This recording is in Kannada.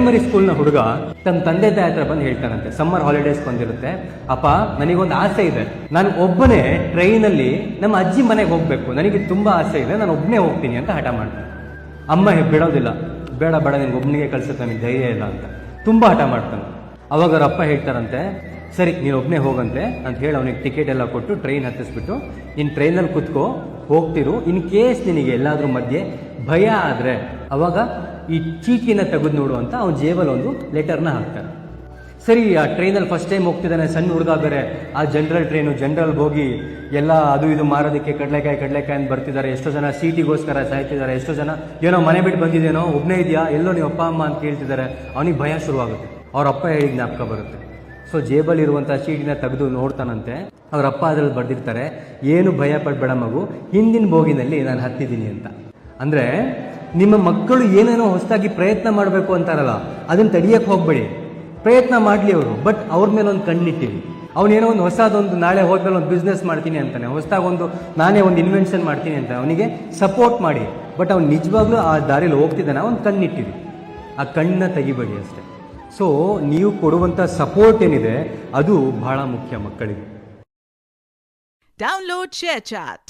ಪ್ರೈಮರಿ ಸ್ಕೂಲ್ನ ಹುಡುಗ ತನ್ನ ತಂದೆ ತಾಯಿ ಹತ್ರ ಬಂದು ಹೇಳ್ತಾನಂತೆ, ಸಮ್ಮರ್ ಹಾಲಿಡೇಸ್ ಬಂದಿರುತ್ತೆ, ಅಪ್ಪ ನನಗೊಂದು ಆಸೆ ಇದೆ, ನಾನು ಒಬ್ಬನೇ ಟ್ರೈನಲ್ಲಿ ನಮ್ಮ ಅಜ್ಜಿ ಮನೆಗೆ ಹೋಗ್ಬೇಕು, ನನಗೆ ತುಂಬಾ ಆಸೆ ಇದೆ, ನಾನು ಒಬ್ಬನೇ ಹೋಗ್ತೀನಿ ಅಂತ ಹಠ ಮಾಡ್ತಾನೆ. ಅಮ್ಮ ಬಿಡೋದಿಲ್ಲ, ಬೇಡ ಬೇಡ ನಿನ್ಗೆ ಒಬ್ಬನಿಗೆ ಕಳ್ಸುತ್ತೆ, ನನಗೆ ಧೈರ್ಯ ಇಲ್ಲ ಅಂತ ತುಂಬಾ ಹಠ ಮಾಡ್ತಾನೆ. ಅವಾಗ ಅವ್ರ ಅಪ್ಪ ಹೇಳ್ತಾರಂತೆ, ಸರಿ ನೀನು ಒಬ್ಬನೇ ಹೋಗಂತೆ ಅಂತ ಹೇಳಿ ಅವನಿಗೆ ಟಿಕೆಟ್ ಎಲ್ಲ ಕೊಟ್ಟು ಟ್ರೈನ್ ಹತ್ತಿಸ್ಬಿಟ್ಟು ನೀನು ಟ್ರೈನಲ್ಲಿ ಕುತ್ಕೋ, ಹೋಗ್ತಿರು, ಇನ್ ಕೇಸ್ ನಿನಗೆ ಎಲ್ಲಾದ್ರೂ ಮಧ್ಯೆ ಭಯ ಆದರೆ ಅವಾಗ ಈ ಚೀಟಿನ ತೆಗೆದು ನೋಡು ಅಂತ ಅವ್ನ ಜೇಬಲ್ಲಿ ಒಂದು ಲೆಟರ್ನ ಹಾಕ್ತಾರೆ. ಸರಿ, ಆ ಟ್ರೈನಲ್ಲಿ ಫಸ್ಟ್ ಟೈಮ್ ಹೋಗ್ತಿದ್ದಾನೆ, ಸಣ್ಣ ಹುಡುಗ ಬೇರೆ, ಆ ಜನರಲ್ ಹೋಗಿ ಎಲ್ಲ ಅದು ಇದು ಮಾರೋದಕ್ಕೆ ಕಡಲೆಕಾಯಿ ಅಂತ ಬರ್ತಿದ್ದಾರೆ, ಎಷ್ಟೋ ಜನ ಸೀಟಿಗೋಸ್ಕರ ಸಾಯ್ತಿದ್ದಾರೆ, ಎಷ್ಟೋ ಜನ ಏನೋ ಮನೆ ಬಿಟ್ಟು ಬಂದಿದ್ದೇನೋ, ಒಬ್ಬನೇ ಇದೆಯಾ, ಎಲ್ಲೋ ನೀವು ಅಪ್ಪ ಅಮ್ಮ ಅಂತ ಕೇಳ್ತಿದ್ದಾರೆ. ಅವನಿಗೆ ಭಯ ಶುರುವಾಗುತ್ತೆ, ಅವ್ರ ಅಪ್ಪ ಹೇಳಿದ ಜ್ಞಾಪಕ ಬರುತ್ತೆ. ಸೊ ಜೇಬಲ್ಲಿ ಇರುವಂಥ ಚೀಟಿನ ತೆಗೆದು ನೋಡ್ತಾನಂತೆ, ಅವ್ರ ಅಪ್ಪ ಅದರಲ್ಲಿ ಬರ್ದಿರ್ತಾರೆ, ಏನು ಭಯ ಪಡಬೇಡ ಮಗು, ಹಿಂದಿನ ಬೋಗಿನಲ್ಲಿ ನಾನು ಹತ್ತಿದ್ದೀನಿ ಅಂತ. ಅಂದರೆ ನಿಮ್ಮ ಮಕ್ಕಳು ಏನೇನೋ ಹೊಸದಾಗಿ ಪ್ರಯತ್ನ ಮಾಡಬೇಕು ಅಂತಾರಲ್ಲ, ಅದನ್ನು ತಡಿಯಕ್ಕೆ ಹೋಗ್ಬೇಡಿ, ಪ್ರಯತ್ನ ಮಾಡಲಿ ಅವರು, ಬಟ್ ಅವ್ರ ಮೇಲೆ ಒಂದು ಕಣ್ಣಿಟ್ಟಿರಿ. ಅವನೇನೋ ಒಂದು ಹೊಸದೊಂದು ನಾಳೆ ಹೋದ್ಮೇಲೆ ಒಂದು ಬಿಸ್ನೆಸ್ ಮಾಡ್ತೀನಿ ಅಂತಾನೆ, ಹೊಸದಾಗೊಂದು ನಾನೇ ಒಂದು ಇನ್ವೆನ್ಷನ್ ಮಾಡ್ತೀನಿ ಅಂತ ಅವನಿಗೆ ಸಪೋರ್ಟ್ ಮಾಡಿ, ಬಟ್ ಅವ್ನು ನಿಜವಾಗ್ಲೂ ಆ ದಾರಿಯಲ್ಲಿ ಹೋಗ್ತಿದ್ದಾನೆ, ಒಂದು ಕಣ್ಣಿಟ್ಟಿರಿ, ಆ ಕಣ್ಣನ್ನ ತೆಗಿಬೇಡಿ ಅಷ್ಟೇ. ಸೊ ನೀವು ಕೊಡುವಂಥ ಸಪೋರ್ಟ್ ಏನಿದೆ ಅದು ಬಹಳ ಮುಖ್ಯ ಮಕ್ಕಳಿಗೆ. Download ShareChat.